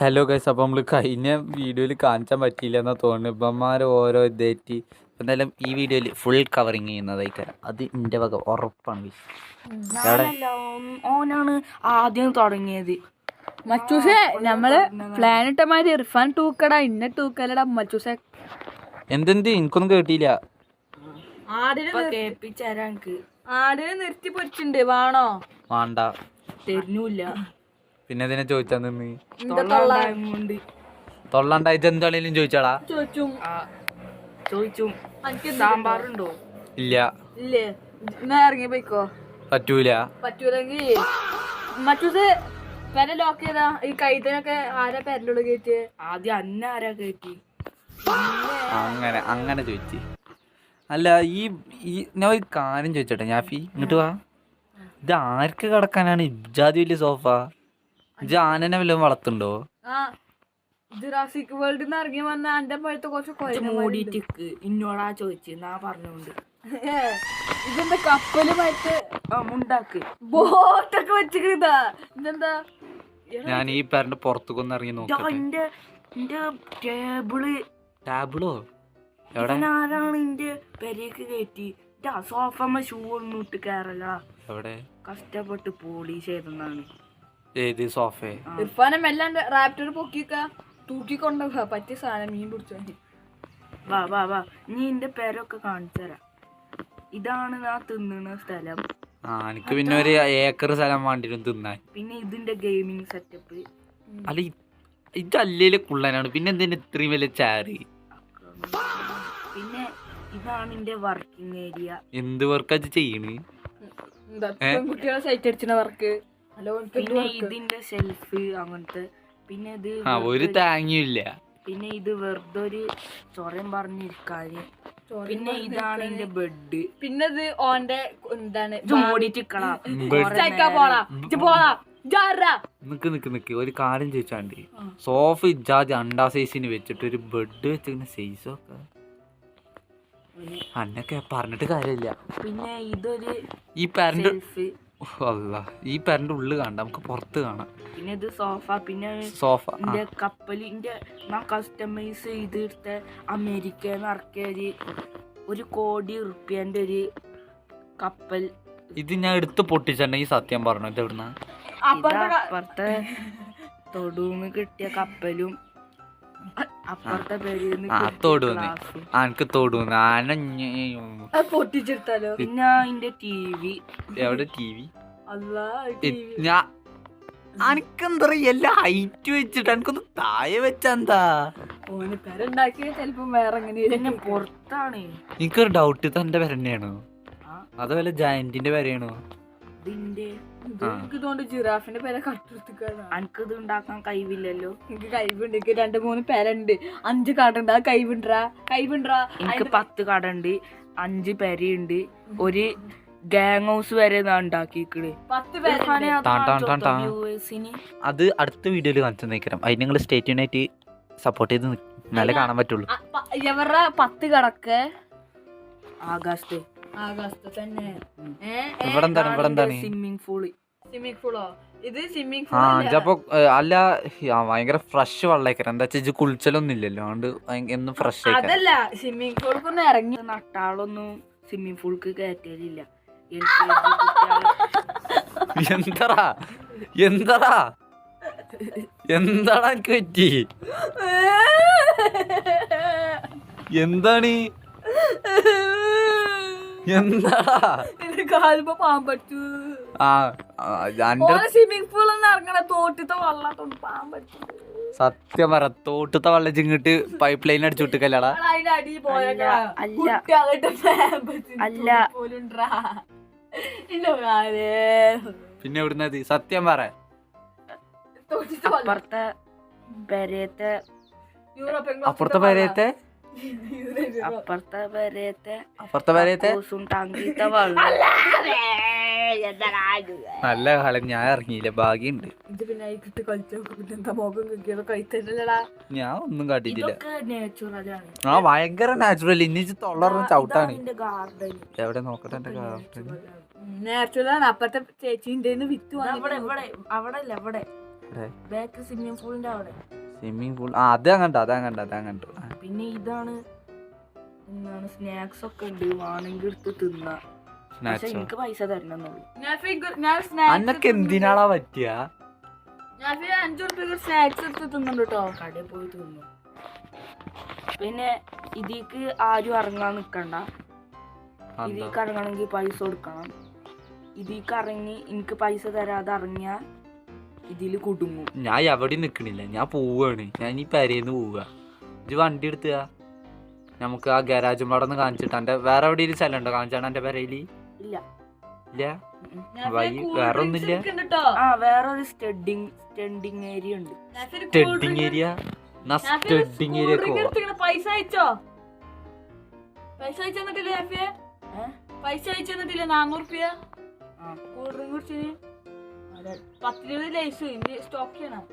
Hello guys, അപ്പോൾ നമ്മൾ കഴിഞ്ഞ വീഡിയോയിൽ കാണിച്ചാൻ പറ്റിയില്ല എന്നാ തോന്നുന്നു. ഇപ്പന്മാർ ഓരോ ഇതായിട്ട് എന്തായാലും ഈ വീഡിയോയിൽ ഫുൾ കവറിങ് ചെയ്യുന്നതായിട്ട് അത് എൻ്റെ വക ഉറപ്പാണ്. ഓനാണ് ആദ്യം തുടങ്ങിയത്. മച്ചൂസെ നമ്മള് പ്ലാൻ ഇട്ടമാതിരി ഇർഫാൻ തൂക്കടാ ഇന്ന തൂക്കലടാ മച്ചൂസെ. എന്തെന്ത് എനിക്കൊന്നും കേട്ടില്ല. ആടിനെ നിർത്തി പൊരിച്ചിണ്ട്, വേണോ? വേണ്ട, തരുന്നില്ല. പിന്നെ ഇതിനെ ചോദിച്ചാ നിന്ന് കൊണ്ട് തൊള്ളണ്ടായിട്ട് എന്താണേലും ചോദിച്ചാടാ. ചോദിച്ചു സാമ്പാറുണ്ടോ? ഇല്ല. ഇല്ലേ, എന്നാ ഇറങ്ങി പോയിക്കോ. പറ്റൂല. പറ്റൂലെങ്കി മച്ചൂസ് പെര ലോക്ക് ചെയ്താ. ഈ കൈത്തനൊക്കെ ആരാ പെരലുള്ള കയറ്റി? ആദ്യം അന്ന ആരാ കയറ്റി? അങ്ങനെ അങ്ങനെ ചോദിച്ചു. അല്ല, ഈ ഞാൻ ഒരു കാര്യം ചോദിച്ചോട്ടെ ഞാഫി, ഇങ്ങോട്ട് വാ. ഇത് ആർക്ക് കിടക്കാനാണ് ഇജാതി വലിയ സോഫ? ഇജ് ആനനെ വല്ലതും വളർത്തുണ്ടോ? ജുറാസിക് വേൾഡിൽ നിന്ന് ഇറങ്ങി വന്ന എന്റെ പഴുത്ത കുറച്ച് മൂടിയിട്ട് ഇന്നോടാ ചോദിച്ചു. നാ പറഞ്ഞോണ്ട് ഇതെന്താ കപ്പലുമായിട്ട് മുണ്ടാക്ക് ബോട്ടൊക്കെ വെച്ചിട്ടാ. ഇതെന്താ? ഞാൻ ഈ പേരന്റെ പുറത്തേക്കൊന്ന് ഇറങ്ങി നോക്കട്ടെ. ടാബിളോ എവിടെ? ആരാണ് ഇന്റെ പെരേക്ക് കയറ്റി? സോഫമ്മ ഷൂ ഒന്നും ഇട്ട് കയറല്ല. എവിടെ? കഷ്ടപ്പെട്ട് പോളിഷ് ചെയ്തെന്നാണ്. ഏത് സോഫേ? ഇർഫാനെ മെല്ലാണ്ട് റാപ്റ്റർ പൊക്കിക്ക തൂക്കിക്കൊണ്ടോ പറ്റിയ സാധനം മീൻ പിടിച്ചോ. വാ വാ വാ, നീ എന്റെ പേരൊക്കെ കാണിച്ചു തരാം. ഇതാണ് ഞാൻ തിന്നുന്ന സ്ഥലം. എനിക്ക് പിന്നെ ഒരു ഏക്കർ സ്ഥലം വേണ്ടിരും തിന്നാൻ. പിന്നെ ഇതിന്റെ ഗെയിമിങ് സെറ്റപ്പ്. അല്ല, ഇതല്ലേ കുള്ളനാണ്, പിന്നെ എന്തിനാ ഇത്രയും വലിയ ചാറ്? പിന്നെ ഇതാണ് എന്റെ വർക്കിംഗ് ഏരിയ. എന്ത് വർക്കാ ചെയ്യണ്? കുട്ടികളെ സൈറ്റ് അടിച്ചിന വർക്ക്. പിന്നെ ഇതിന്റെ ഷെൽഫ് അങ്ങനത്തെ. പിന്നെ ഇത് ഒരു താങ്ങിയില്ല. പിന്നെ ഇത് വെറുതെ ഒരു ചൊറയും പറഞ്ഞിരിക്കാന്. പിന്നെ ഇതാണ് എന്റെ ബെഡ്. പിന്നെ ഇത് ഓന്റെ എന്താണ് നിക്ക് ഒരു കാര്യം ചോദിച്ചാണ്ട്, സോഫ ഇജാതി അണ്ടാ സൈസിന് വെച്ചിട്ട് ഒരു ബെഡ് വെച്ചിങ്ങനെ സൈസൊക്കെ അന്നൊക്കെ പറഞ്ഞിട്ട് കാര്യമില്ല. പിന്നെ ഇതൊരു ഈ പാരന്റ് ഈ പാരന്റ് ഉള്ളിൽ കാണാം, നമുക്ക് പുറത്ത് കാണാം. പിന്നെ ഇത് സോഫ. പിന്നെ സോഫ കപ്പലിന്റെ ഞാൻ കസ്റ്റമൈസ് ചെയ്തെടുത്ത അമേരിക്കന്ന് ഇറക്കിയ ഒരു കോടി റുപ്യന്റെ ഒരു കപ്പൽ. ഇത് ഞാൻ എടുത്ത് പൊട്ടിച്ചിട്ടുണ്ടെങ്കിൽ സത്യം പറഞ്ഞു. ഇത് എവിടുന്ന? അപ്പുറത്തെ തൊടുന്ന് കിട്ടിയ കപ്പലും അപ്പുറത്തെ എനിക്ക് തോടുന്നു ആന പൊട്ടിച്ചെടുത്താലോ. പിന്നെ അതിന്റെ ടിവി. എവിടെ ടിവി? അല്ലാ എനിക്കെന്താ എല്ലാം ഹൈറ്റ് വെച്ചിട്ട് എനിക്കൊന്ന് താഴെ വെച്ചാ ഓന് പെരണ്ടാക്കിയ ചെലപ്പം വേറെ എങ്ങനെ പുറത്താണ്. എനിക്കൊരു ഡൗട്ട്, തന്റെ പേര് തന്നെയാണോ അതോ വല്ല ജയന്റിന്റെ പേരാണോ? ഇതുകൊണ്ട് ജിറാഫിന്റെ പേരെ കട്ടെടുത്തിക്കാണ്. എനിക്കിത് ഉണ്ടാക്കാൻ കഴിവില്ലല്ലോ. എനിക്ക് കഴിവുണ്ട്. എനിക്ക് 2-3 പേരുണ്ട്, 5 കടണ്ട്. ആ കഴിവുണ്ടാ. എനിക്ക് 10 കട ഉണ്ട്, 5 പെരയുണ്ട്, ഒരു ഗാങ് ഹൗസ് വരെ ഉണ്ടാക്കിക്കണ്. 10 പേര്. അത് അടുത്ത വീഡിയോയിൽ കാണിച്ചു നിൽക്കണം. അതിന് നിങ്ങൾ സ്റ്റേറ്റ് യൂണിറ്റ് സപ്പോർട്ട് ചെയ്ത് നല്ല കാണാൻ പറ്റുള്ളൂ. ഇവരുടെ 10 കടക്ക് ആകാശത്ത് തന്നെ. ഇവിടെ എന്താണ് സ്വിമ്മിംഗ് പൂള്. ഇത് സ്വിമ്മിംഗ് അപ്പൊ അല്ല, ഭയങ്കര ഫ്രഷ് വെള്ളേക്കര. എന്താ വെച്ചാ കുളിച്ചലൊന്നും ഇല്ലല്ലോ, അതുകൊണ്ട് എന്നും ഫ്രഷ്. അതല്ല, സ്വിമ്മിംഗ് പൂൾക്കൊന്നും ഇറങ്ങി നട്ടാളൊന്നും സ്വിമ്മിംഗ് പൂൾക്ക് കയറ്റലില്ല. എന്താടാ എനിക്ക് പറ്റി? എന്താണ് കാലുമ്പോ പാമ്പറ്റു. സ്വിമ്മിംഗ് പൂൾ ഒന്നും ഇറങ്ങണ തോട്ടത്തെ വെള്ളം പാമ്പറ്റു. സത്യം പറ, തോട്ടത്തെ വെള്ളം ചിങ്ങിട്ട് പൈപ്പ് ലൈൻ അടിച്ചു വിട്ടിക്കല്ലടാ. അല്ല പിന്നെ എവിടുന്നത്? സത്യം പറ. അപ്പുറത്തെ പെരയത്തെ അപ്പുറത്തെ പെരയത്തെ നല്ല കാലം ഞാൻ ഇറങ്ങിയില്ല, ഭാഗ്യണ്ട്. ഞാൻ ഒന്നും കാട്ടിട്ടില്ല. ഭയങ്കര നാച്ചുറൽ. ഇനി തൊള്ളറിന് ചവിട്ടാണ്. എവിടെ നോക്കട്ടെ എന്റെ ഗാർഡൻ. നാച്ചുറലാണ്. അപ്പുറത്തെ ചേച്ചിന്റെ വിത്ത് അവിടെ ബാക്ക് സ്വിമ്മിംഗ് പൂളിന്റെ അവിടെ. സ്വിമ്മിംഗ് പൂൾ അതങ്ങണ്ട്. പിന്നെ ഇതാണ് എന്താണ് സ്നാക്സ് ഒക്കെ ഉണ്ട്, വേണമെങ്കിൽ എടുത്ത് തിന്നാ. പക്ഷെ എനിക്ക് പൈസ തരണമെന്നുള്ളൂ. അന്നൊക്കെ എന്തിനാളാ പറ്റിയ? ഞാൻ 5 ഉറുപ്പിക സ്നാക്സ് എടുത്ത് തിന്നുണ്ട് കേട്ടോ. കടയിൽ പോയി തിന്നു. പിന്നെ ഇതിക്ക് ആരും ഇറങ്ങാൻ നിക്കണ്ട. ഇതിക്ക് ഇറങ്ങണമെങ്കിൽ പൈസ കൊടുക്കണം. ഇതിക്ക് ഇറങ്ങി എനിക്ക് പൈസ തരാതെ ഇറങ്ങിയ ഇതില് കുടുങ്ങും. ഞാൻ എവിടെ നിക്കണില്ല, ഞാൻ പോവാണ്. ഞാൻ ഈ പെരേന്ന് പോവുക. ഇത് വണ്ടി എടുത്തുക, നമുക്ക് ആ ഗരാജും അവിടെ നിന്ന് കാണിച്ചിട്ട്. എന്റെ വേറെ എവിടെയും സ്ഥലം ഉണ്ടോ കാണിച്ചാണ് എന്റെ പെരയില്? ഇല്ല ഇല്ല, വേറെ ഒന്നുമില്ല. വേറെ ഒരു സ്റ്റഡിങ് ഏരിയ ഉണ്ട്. സ്റ്റഡിങ് ഏരിയ സ്റ്റഡിങ് ഏരിയ പൈസ അയച്ചോ? പൈസ അയച്ചെന്നിട്ടില്ല? പൈസ അയച്ചെന്നിട്ടില്ല? 400 ഉറുപ്പിക കൂൾ ഡ്രിങ്ക് കുടിച്ചിന് 10-20 ലൈസ് സ്റ്റോക്ക് ചെയ്യണം.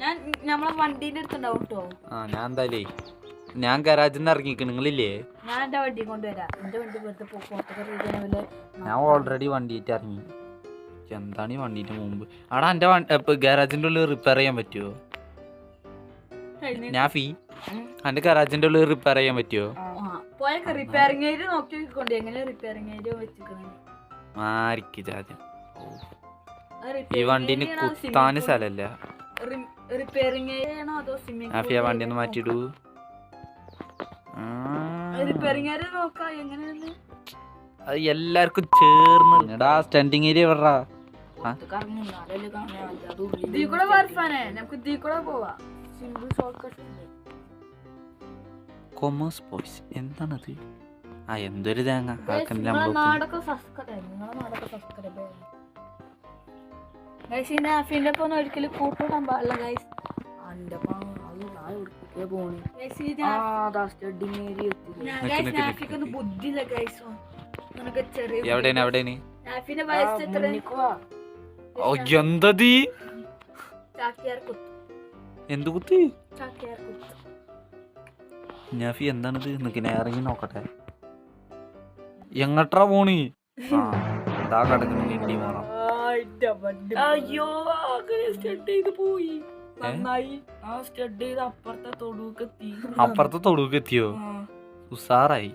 ഞാൻ നമ്മളെ വണ്ടീന്റെ അടുത്തുണ്ടാവും കേട്ടോ. ഞാൻ എന്തായാലേ ഞാൻ ഗരാജിൽ നിന്ന് ഇറങ്ങിക്ക്. നിങ്ങളില്ലേ? ഞാൻ എന്റെ വണ്ടി കൊണ്ടുവരാം. എന്റെ വണ്ടി വെറുതെ പുറത്തൊക്കെ. ഞാൻ ഓൾറെഡി വണ്ടിയിട്ട് ഇറങ്ങി. എന്താണ് ഈ വണ്ടിന്റെ മുമ്പ്? അവിടെ എന്റെ ഗരാജിന്റെ ഉള്ളിൽ റിപ്പയർ ചെയ്യാൻ പറ്റുമോ? ഞാൻ എന്റെ ഗരാജിന്റെ ഉള്ളിൽ റിപ്പയർ ചെയ്യാൻ പറ്റുമോ? പോയൊക്കെ റിപ്പയറിംഗ് ഏരിയ നോക്കിക്കൊണ്ട് എങ്ങനെ റിപ്പയറിംഗ് ഏരിയ വെച്ചിരിക്കണേ. മാരിക്ക് ചാദ്യം ഈ വണ്ടിന് കുത്താന് സ്ഥലല്ല. റിപ്പയറിംഗ് ഏരിയ ആണോ അതോ സ്വിമ്മിംഗ് പൂൾ? വണ്ടി ഒന്ന് മാറ്റിയിടൂ. റിപ്പയറിംഗ് ഏരിയ നോക്കാം എങ്ങനെയാണ്. അത് എല്ലാവർക്കും ചേർന്ന് സ്റ്റാൻഡിങ് ഏരിയ വിടറാ. ഇതിൽ കൂടെ വർഫാനേ, നമുക്ക് ഇതിൽ കൂടെ പോവാ. സിമ്പിൾ ഷോർട്ട് കട്ട് ഉണ്ട്. കൊമേഴ്സ് ബോയ്സ് എന്താണത്? എന്തൊരു തേങ്ങ. നാടൊക്കെ സബ്സ്ക്രൈബ്. നിങ്ങളെ നാടൊക്കെ സബ്സ്ക്രൈബ്. ഗൈസ് ഈ നാഫിന്റെ ഒപ്പം ഒരിക്കലും കൂട്ടിടാൻ പാടില്ല ഗൈസ്. ബുദ്ധിയില്ല ഗൈസ്. എവിടെയാണ്? നാഫിന്റെ വയസ്സ് എത്ര? എന്തീ ചാക്യാർ കുത്ത്. എന്ത് കുത്ത്? ചാക്യാർ കുത്ത്. നാഫി എന്താണിത്? നിനക്ക് ഇറങ്ങി നോക്കട്ടെ. എങ്ങട്ടാ പോണി? ഇതാ കിടക്കുന്നു ഇന്ത്യ മോണം. അയ്യോ സ്റ്റഡ് ചെയ്ത് പോയി. നന്നായി. സ്റ്റഡ് ചെയ്ത് അപ്പുറത്തെ തൊടുക്കെത്തിയോ? ഉസാറായി.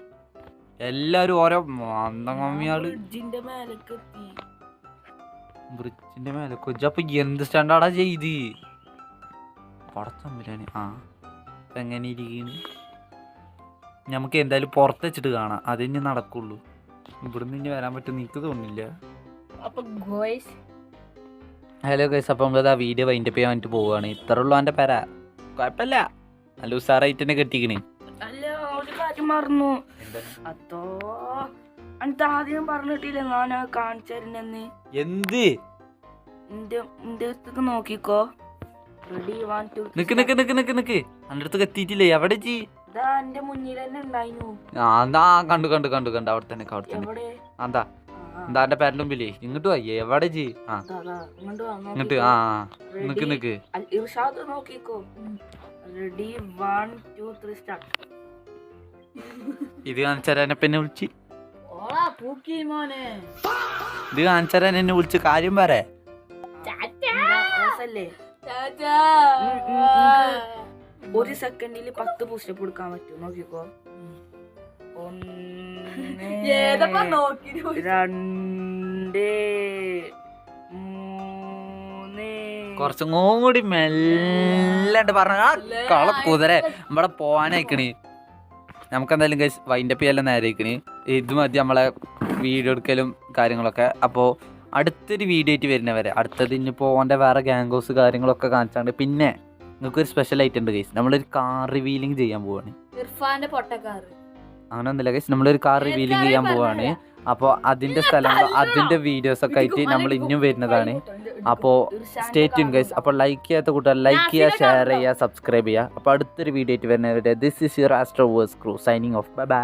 എല്ലാരും ഓരോ മന്ദങ്ങമ്മിയാള് ബ്രിഡ്ജിന്റെ മേലക്കെത്തി. ബ്രിഡ്ജിന്റെ മേലെ അപ്പൊ എന്ത് സ്റ്റാൻഡാർഡാ ചെയ്ത് പടത്തമ്മിലാണ്. എങ്ങനെ ഇരിക്കുന്നു? നമുക്ക് എന്തായാലും പുറത്ത് വെച്ചിട്ട് കാണാം. അതിന് നടക്കുള്ളൂ. ഇവിടുന്ന് ഇനി വരാൻ പറ്റും എനിക്ക് തോന്നുന്നില്ല. ഹലോ ഗൈസ്, അപ്പം നമ്മളത് ആ വീഡിയോ വൈൻഡപ്പ് ചെയ്യാൻ വേണ്ടിട്ട് പോവുകയാണ്. ഇത്ര ഉള്ളു എൻ്റെ പേര. കുഴപ്പമില്ല, നല്ല ഉസാറായിട്ട് തന്നെ കെട്ടിക്കണ്. അല്ല ഒരു കാര്യം മറന്നു. അതോ അനക്ക് ആദ്യം പറഞ്ഞിട്ടില്ല ഞാൻ കാണിച്ചു തരുന്നെന്ന്. എന്ത്? എന്റെ അടുത്തേക്ക് നോക്കിക്കോ. റെഡി 1 2 നിക്ക് എൻ്റെ അടുത്ത് എത്തിയിട്ടില്ലേ? എവിടെ ജി? എന്റെ മുന്നിൽ തന്നെ ഉണ്ടായിരുന്നു. കണ്ടു അവിടെ തന്നെ. എന്താ എന്റെ പേരന്റെ മുമ്പിലേ? ഇങ്ങോട്ട് പോയി. എവിടെ ജി? ഇങ്ങോട്ട്. നിക്ക് ഇർഷാദ് നോക്കിക്കോ. Ready 1 2 3 start. ഇത് കാണിച്ചാരാൻ എന്നെ വിളിച്ച്? ഇത് കാണിച്ചാരാൻ എന്നെ വിളിച്ച്? കാര്യം പറ. ഒരു സെക്കൻഡിൽ 10 പുഷപ്പ് എടുക്കാൻ പറ്റും. നോക്കിക്കോ. 1 2 3 കുറച്ചും കൂടി മെല്ലണ്ട് പറഞ്ഞ കള കുതിരെ നമ്മടെ പോവാനയക്കണ്. നമുക്കെന്തായാലും ഗൈസ് വൈൻഡപ്പ് ചെയ്യാൻ നേരേക്കണ്. ഇത് മതി നമ്മളെ വീഡിയോ എടുക്കലും കാര്യങ്ങളൊക്കെ. അപ്പോൾ അടുത്തൊരു വീഡിയോ ആയിട്ട് വരുന്നവരെ അടുത്തത് ഇനിയിപ്പോൾ ഓൻ്റെ വേറെ ഗാംഗോസ് കാര്യങ്ങളൊക്കെ കാണിച്ചാണ്ട് പിന്നെ നിങ്ങൾക്കൊരു സ്പെഷ്യൽ ആയിട്ട് ഉണ്ട് ഗൈസ്. നമ്മളൊരു കാർ റിവീലിംഗ് ചെയ്യാൻ പോവാണ്. അങ്ങനെ ഒന്നുമില്ല ഗൈസ്, നമ്മളൊരു കാർ റിവീലിംഗ് ചെയ്യാൻ പോവാണ്. അപ്പോൾ അതിൻ്റെ സ്ഥലങ്ങൾ അതിൻ്റെ വീഡിയോസൊക്കെ ആയിട്ട് നമ്മൾ ഇനിയും വരുന്നതാണ്. അപ്പോൾ സ്റ്റേ ട്യൂൺ ഗൈസ്. അപ്പോൾ ലൈക്ക് ചെയ്യാത്ത കൂട്ടുകാർ ലൈക്ക് ചെയ്യുക, ഷെയർ ചെയ്യുക, സബ്സ്ക്രൈബ് ചെയ്യുക. അപ്പോൾ അടുത്തൊരു വീഡിയോ ആയിട്ട് വരുന്നവരുടെ this is your Astroverse crew signing off. Bye by.